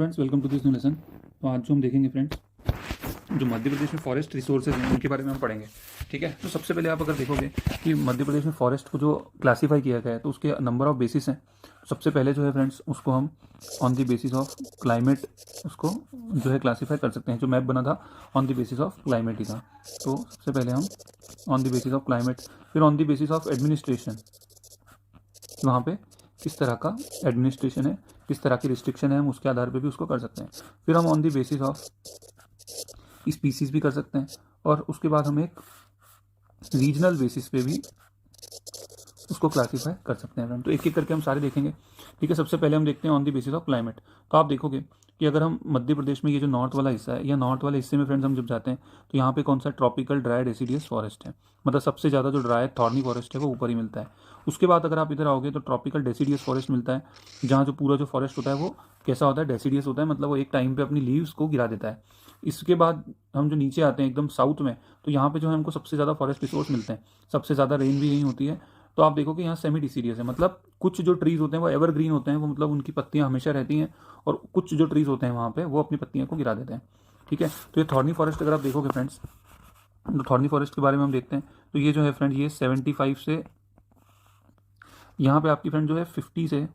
Friends, welcome to this new lesson. तो आज जो हम देखेंगे फ्रेंड्स, जो मध्य प्रदेश में फॉरेस्ट रिसोर्सेज हैं उनके बारे में हम पढ़ेंगे। ठीक है, तो सबसे पहले आप अगर देखोगे कि मध्य प्रदेश में फॉरेस्ट को जो क्लासीफाई किया गया है तो उसके नंबर ऑफ बेसिस हैं। सबसे पहले जो है फ्रेंड्स, उसको हम on the basis of climate उसको जो है क्लासीफाई कर सकते हैं। जो मैप बना था on the basis of climate ही था। तो सबसे पहले हम on the basis of climate, फिर on the basis of administration, वहाँ पे किस तरह का एडमिनिस्ट्रेशन है, किस तरह की रिस्ट्रिक्शन है, हम उसके आधार पे भी उसको कर सकते हैं। फिर हम on the basis of species भी कर सकते हैं, और उसके बाद हम एक रीजनल बेसिस पे भी उसको क्लासीफाई कर सकते हैं। तो एक एक करके हम सारे देखेंगे। ठीक है, सबसे पहले हम देखते हैं on the basis of climate. तो आप देखोगे कि अगर हम मध्य प्रदेश में ये जो नॉर्थ वाला हिस्सा है, या नॉर्थ वाले हिस्से में फ्रेंड्स हम जब जाते हैं तो यहाँ पे कौन सा ट्रॉपिकल ड्राई डेसिडियस फॉरेस्ट है। मतलब सबसे ज़्यादा जो ड्राई थॉर्नी फॉरेस्ट है वो ऊपर ही मिलता है। उसके बाद अगर आप इधर आओगे तो ट्रॉपिकल डेसिडियस फॉरेस्ट मिलता है, जहाँ जो पूरा जो फॉरेस्ट होता है वो कैसा होता है, डेसिडियस होता है। मतलब वो एक टाइम पे अपनी लीव्स को गिरा देता है। इसके बाद हम जो नीचे आते हैं एकदम साउथ में, तो यहाँ पे जो है हमको सबसे ज़्यादा फॉरेस्ट रिसोर्स मिलते हैं, सबसे ज़्यादा रेन भी यहीं होती है। तो आप देखो कि यहाँ सेमी डिसीडियस है, मतलब कुछ जो ट्रीज होते हैं वो एवरग्रीन होते हैं, वो मतलब उनकी पत्तियां हमेशा रहती हैं, और कुछ जो ट्रीज होते हैं वहाँ पे वो अपनी पत्तियों को गिरा देते हैं। ठीक है, तो ये थॉर्नी फॉरेस्ट अगर आप देखोगे फ्रेंड्स, तो थॉर्नी फॉरेस्ट के बारे में हम देखते हैं। तो ये जो है फ्रेंड, ये 75 से यहाँ पे आपकी फ्रेंड जो है 50 से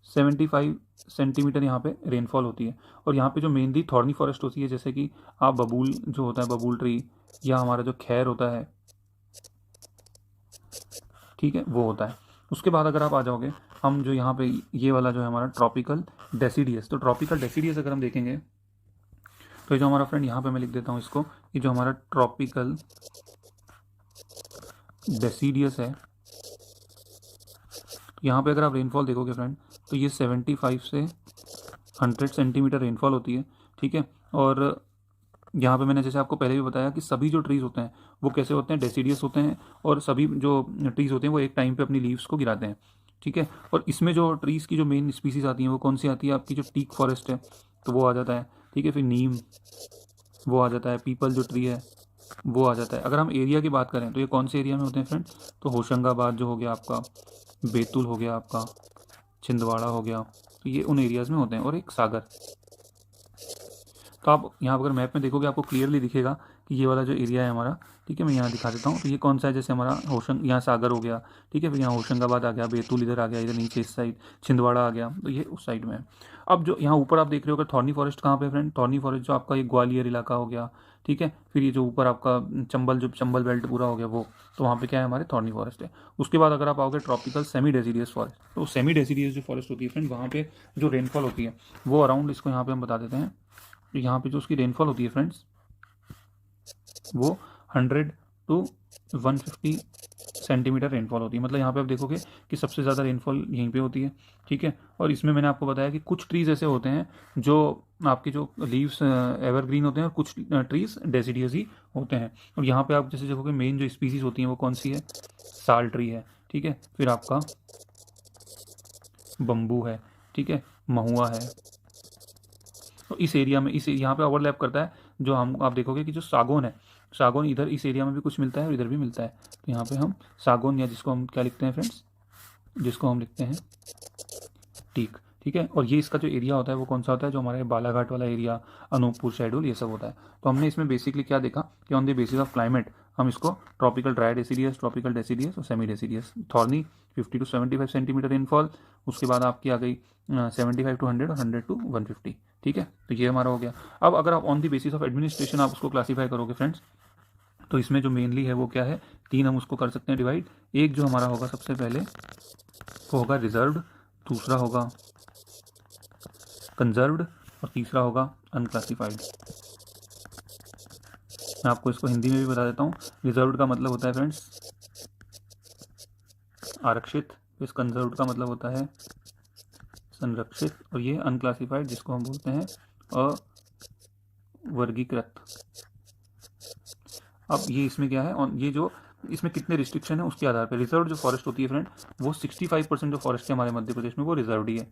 75 सेंटीमीटर यहाँ पे रेनफॉल होती है। और यहाँ पे जो मेनली थॉर्नी फॉरेस्ट होती है, जैसे कि आप बबूल जो होता है, बबूल ट्री, या हमारा जो खैर होता है, ठीक है, वो होता है। उसके बाद अगर आप आ जाओगे, हम जो यहाँ पे ये वाला जो है हमारा ट्रॉपिकल डेसिडियस, तो ट्रॉपिकल डेसिडियस अगर हम देखेंगे तो ये जो हमारा फ्रेंड यहाँ पे मैं लिख देता हूँ इसको, ये जो हमारा ट्रॉपिकल डेसिडियस है, यहाँ पे अगर आप रेनफॉल देखोगे फ्रेंड, तो ये 75 से 100 सेंटीमीटर रेनफॉल होती है। ठीक है, और यहाँ पे मैंने जैसे आपको पहले भी बताया कि सभी जो ट्रीज़ होते हैं वो कैसे होते हैं, डेसिडियस होते हैं, और सभी जो ट्रीज़ होते हैं वो एक टाइम पे अपनी लीव्स को गिराते हैं। ठीक है, और इसमें जो ट्रीज़ की जो मेन स्पीसीज आती हैं वो कौन सी आती है, आपकी जो टीक फॉरेस्ट है तो वो आ जाता है। ठीक है, फिर नीम वो आ जाता है, पीपल जो ट्री है वो आ जाता है। अगर हम एरिया की बात करें तो ये कौन से एरिया में होते हैं फ्रेंड, तो होशंगाबाद जो हो गया आपका, बैतूल हो गया आपका, छिंदवाड़ा हो गया, तो ये उन एरियाज़ में होते हैं, और एक सागर। तो आप यहाँ अगर मैप में देखोगे आपको क्लियरली दिखेगा कि ये वाला जो एरिया है हमारा, ठीक है, मैं यहाँ दिखा देता हूँ। तो ये कौन सा है, जैसे हमारा यहाँ सागर हो गया, ठीक है, फिर यहाँ होशंगाबाद आ गया, बैतूल इधर आ गया, इधर नीचे इस साइड छिंदवाड़ा आ गया, तो ये उस साइड में है। अब जो यहाँ ऊपर आप देख रहे हो कि थॉर्नी फॉरेस्ट कहाँ पे फ्रेंड, थॉर्नी फॉरेस्ट जो आपका ये ग्वालियर इलाका हो गया, ठीक है, फिर ये जो ऊपर आपका चंबल, जो चंबल बेल्ट पूरा हो गया वो, तो वहाँ पे क्या है, हमारे थॉर्नी फॉरेस्ट है। उसके बाद अगर आप आओगे ट्रॉपिकल सेमी डेसिडियस फॉरेस्ट, तो सेमी डेसिडियस जो फॉरेस्ट होती है फ्रेंड, वहाँ पे जो रेनफॉल होती है वो अराउंड, इसको यहाँ पे हम बता देते हैं, तो यहाँ पे जो उसकी रेनफॉल होती है फ्रेंड्स, वो 100 टू 150 सेंटीमीटर रेनफॉल होती है। मतलब यहाँ पे आप देखोगे कि सबसे ज़्यादा रेनफॉल यहीं पे होती है। ठीक है, और इसमें मैंने आपको बताया कि कुछ ट्रीज़ ऐसे होते हैं जो आपके जो लीव्स एवरग्रीन होते हैं, और कुछ ट्रीज़ डेसिडियस ही होते हैं। और यहाँ पे आप जैसे देखोगे मेन जो स्पीसीज होती हैं वो कौन सी है, साल ट्री है, ठीक है, फिर आपका बम्बू है, ठीक है, महुआ है। तो इस एरिया में, इस यहाँ पे ओवरलैप करता है। जो हम आप देखोगे कि जो सागौन है, सागौन इधर इस एरिया में भी कुछ मिलता है और इधर भी मिलता है। तो यहाँ पे हम सागौन, या जिसको हम क्या लिखते हैं फ्रेंड्स, जिसको हम लिखते हैं टीक। ठीक है, और ये इसका जो एरिया होता है वो कौन सा होता है, जो हमारे बालाघाट वाला एरिया, अनूपपुर, शहडोल, ये सब होता है। तो हमने इसमें बेसिकली क्या देखा कि on the basis of climate हम इसको tropical dry deciduous, tropical deciduous और semi deciduous. Thorny 50 to 75 centimetre rainfall, उसके बाद आपकी आ गई 75 टू 100 और 100 टू 150। ठीक है, तो ये हमारा हो गया। अब अगर आप on the basis of administration आप उसको क्लासीफाई करोगे फ्रेंड्स, तो इसमें जो मेनली है वो क्या है, तीन हम उसको कर सकते हैं डिवाइड। एक जो हमारा होगा सबसे पहले वो होगा रिजर्व्ड, दूसरा होगा कंजर्व्ड, और तीसरा होगा अनक्लासिफाइड। मैं आपको इसको हिंदी में भी बता देता हूँ। रिजर्व्ड का मतलब होता है फ्रेंड्स आरक्षित, इस कंजर्व्ड का मतलब होता है संरक्षित, और ये अनक्लासिफाइड जिसको हम बोलते हैं अवर्गीकृत। अब ये इसमें क्या है, और ये जो इसमें कितने रिस्ट्रिक्शन है उसके आधार पर रिजर्व जो फॉरेस्ट होती है फ्रेंड, वो 65% जो फॉरेस्ट है हमारे मध्य प्रदेश में वो रिजर्व्ड ही है।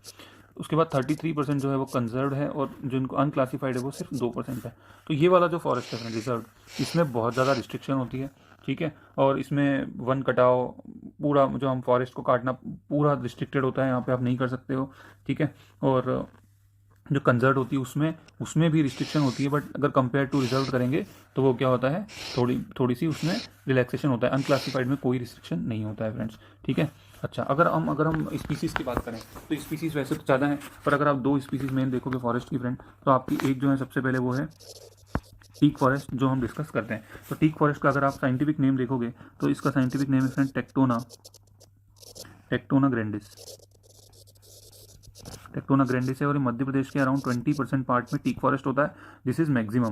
उसके बाद 33% जो है वो कंजर्व्ड है, और जो इनको अनक्लासिफाइड है वो सिर्फ 2% है। तो ये वाला जो फॉरेस्ट है फ्रेंड रिजर्व, इसमें बहुत ज़्यादा रिस्ट्रिक्शन होती है। ठीक है, और इसमें वन कटाव, पूरा जो हम फॉरेस्ट को काटना पूरा रिस्ट्रिक्टेड होता है, यहाँ पे आप नहीं कर सकते हो। ठीक है, और जो कंजर्व होती है उसमें भी रिस्ट्रिक्शन होती है, बट अगर कंपेयर टू रिजर्व करेंगे तो वो क्या होता है, थोड़ी सी उसमें रिलैक्सेशन होता है। अनक्लासिफाइड में कोई रिस्ट्रिक्शन नहीं होता है फ्रेंड्स, ठीक है। अच्छा, अगर हम स्पीसीज़ की बात करें तो स्पीसीज़ वैसे तो ज़्यादा है, पर अगर आप दो स्पीसीज़ मेन देखोगे फॉरेस्ट की फ्रेंड, तो आपकी एक जो है सबसे पहले वो है टीक फॉरेस्ट, जो हम डिस्कस करते हैं। तो टीक फॉरेस्ट का अगर आप साइंटिफिक नेम देखोगे तो इसका साइंटिफिक नेम है friend tectona grandis. Tectona grandis है और ये मध्य प्रदेश के अराउंड 20% पार्ट में टीक फॉरेस्ट होता है। दिस इज मैक्सिमम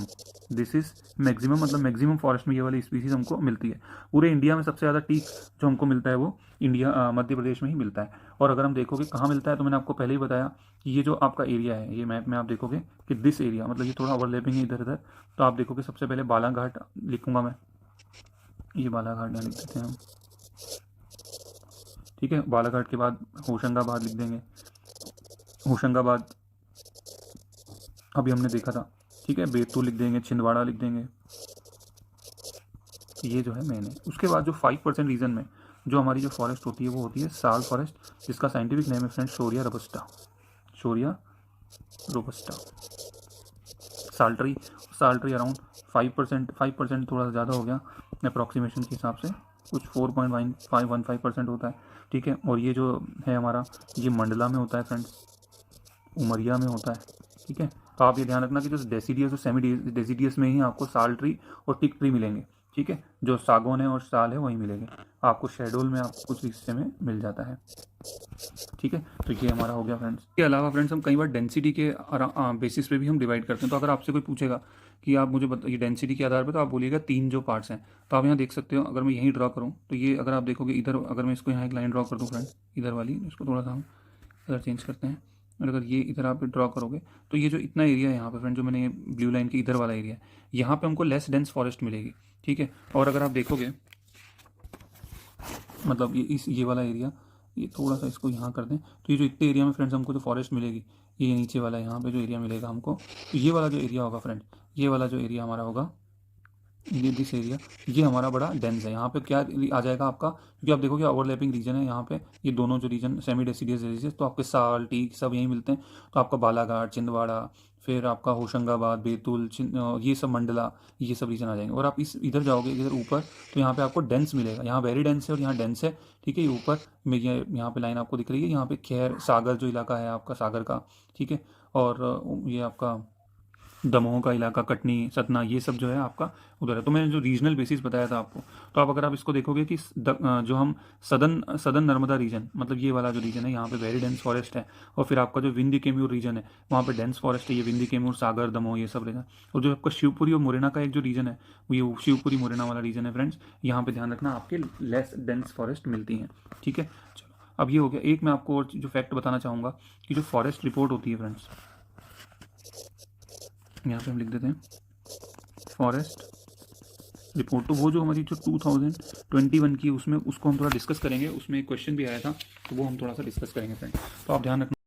मतलब मैक्सिमम फॉरेस्ट में ये वाली स्पीसीज हमको मिलती है। पूरे इंडिया में सबसे ज़्यादा टीक जो हमको मिलता है वो मध्य प्रदेश में ही मिलता है। और अगर हम देखोगे कहाँ मिलता है, तो मैंने आपको पहले ही बताया कि ये जो आपका एरिया है, ये मैप में आप देखोगे कि दिस एरिया, मतलब ये थोड़ा ओवरलैपिंग है इधर उधर, तो आप देखोगे सबसे पहले बालाघाट लिखूंगा मैं, ये बालाघाट यहाँ लिख देते हैं हम, ठीक है। बालाघाट के बाद होशंगाबाद लिख देंगे, होशंगाबाद अभी हमने देखा था, ठीक है। बैतूल लिख देंगे, छिंदवाड़ा लिख देंगे, ये जो है मेन है। उसके बाद जो 5% रीजन में जो हमारी जो फॉरेस्ट होती है वो होती है साल फॉरेस्ट, जिसका साइंटिफिक नेम है फ्रेंड शोरिया रोबस्टा। साल्ट्री अराउंड 5% थोड़ा सा ज़्यादा हो गया अप्रॉक्सीमेशन के हिसाब से, कुछ 4.15% होता है, ठीक है। और ये जो है हमारा, ये मंडला में होता है फ्रेंड्स, उमरिया में होता है, ठीक है। तो आप ये ध्यान रखना कि जो डेसीडियस और सेमी डेसीडियस में ही आपको साल ट्री और टिक ट्री मिलेंगे, ठीक है। जो सागौन है और साल है वही मिलेंगे आपको, शेडोल में आपको कुछ हिस्से में मिल जाता है, ठीक है। तो ये हमारा हो गया फ्रेंड्स। इसके अलावा फ्रेंड्स हम कई बार डेंसिटी के बेसिस पे भी हम डिवाइड करते हैं। तो अगर आपसे कोई पूछेगा कि आप मुझे बताइए डेंसिटी के आधार पर, तो आप बोलिएगा 3 जो पार्ट्स हैं। तो आप यहाँ देख सकते हो, अगर मैं यहीं ड्रॉ करूँ तो ये, अगर आप देखोगे इधर, अगर मैं इसको यहाँ एक लाइन ड्रॉ कर दूँ फ्रेंड्स, इधर वाली, इसको थोड़ा सा हम कलर चेंज करते हैं, और अगर ये इधर आप ड्रॉ करोगे तो ये जो इतना एरिया है यहाँ पे फ्रेंड, जो मैंने ब्लू लाइन के इधर वाला एरिया, यहाँ पे हमको लेस डेंस फॉरेस्ट मिलेगी, ठीक है। और अगर आप देखोगे मतलब ये वाला एरिया, ये थोड़ा सा इसको यहाँ कर दें, तो ये जो इतने एरिया में फ्रेंड्स हमको जो फॉरेस्ट मिलेगी, ये नीचे वाला यहाँ पे जो एरिया मिलेगा हमको, तो ये वाला जो एरिया होगा फ्रेंड, ये वाला जो एरिया हमारा होगा, ये दिस एरिया, ये हमारा बड़ा डेंस है। यहाँ पे क्या आ जाएगा आपका, क्योंकि आप देखोगे ओवरलैपिंग रीजन है यहाँ पे, ये दोनों जो रीजन सेमी डेसीडियस रीजन, तो आपके साल टीक सब यहीं मिलते हैं। तो आपका बालाघाट, छिंदवाड़ा, फिर आपका होशंगाबाद, बैतूल, ये सब मंडला, ये सब रीजन आ जाएंगे। और आप इस इधर जाओगे इधर ऊपर, तो यहाँ पे आपको डेंस मिलेगा, यहाँ वेरी डेंस है और यहाँ डेंस है, ठीक है। ये ऊपर में ये यहाँ पे लाइन आपको दिख रही है, यहाँ पे खैर सागर जो इलाका है आपका, सागर का, ठीक है। और ये आपका दमोह का इलाका, कटनी, सतना, ये सब जो है आपका उधर है। तो मैंने जो रीजनल बेसिस बताया था आपको, तो आप अगर आप इसको देखोगे कि जो हम सदन नर्मदा रीजन, मतलब ये वाला जो रीजन है, यहाँ पे वेरी डेंस फॉरेस्ट है। और फिर आपका जो विंध्य केम्यूर रीजन है, वहाँ पे डेंस फॉरेस्ट है, ये विंध्य केम्यूर, सागर, दमोह, ये सब रीजन। और जो आपका शिवपुरी और मुरैना का एक जो रीजन है, वो ये शिवपुरी मुरैना वाला रीजन है फ्रेंड्स, यहाँ पे ध्यान रखना आपके लेस डेंस फॉरेस्ट मिलती हैं, ठीक है। चलो, अब ये हो गया। एक मैं आपको और जो फैक्ट बताना चाहूँगा कि जो फॉरेस्ट रिपोर्ट होती है फ्रेंड्स, यहाँ पे हम लिख देते हैं फॉरेस्ट रिपोर्ट, तो वो जो हमारी जो 2021 की, उसमें उसको हम थोड़ा डिस्कस करेंगे। उसमें एक क्वेश्चन भी आया था, तो वो हम थोड़ा सा डिस्कस करेंगे फ्रेंड। तो आप ध्यान रखना।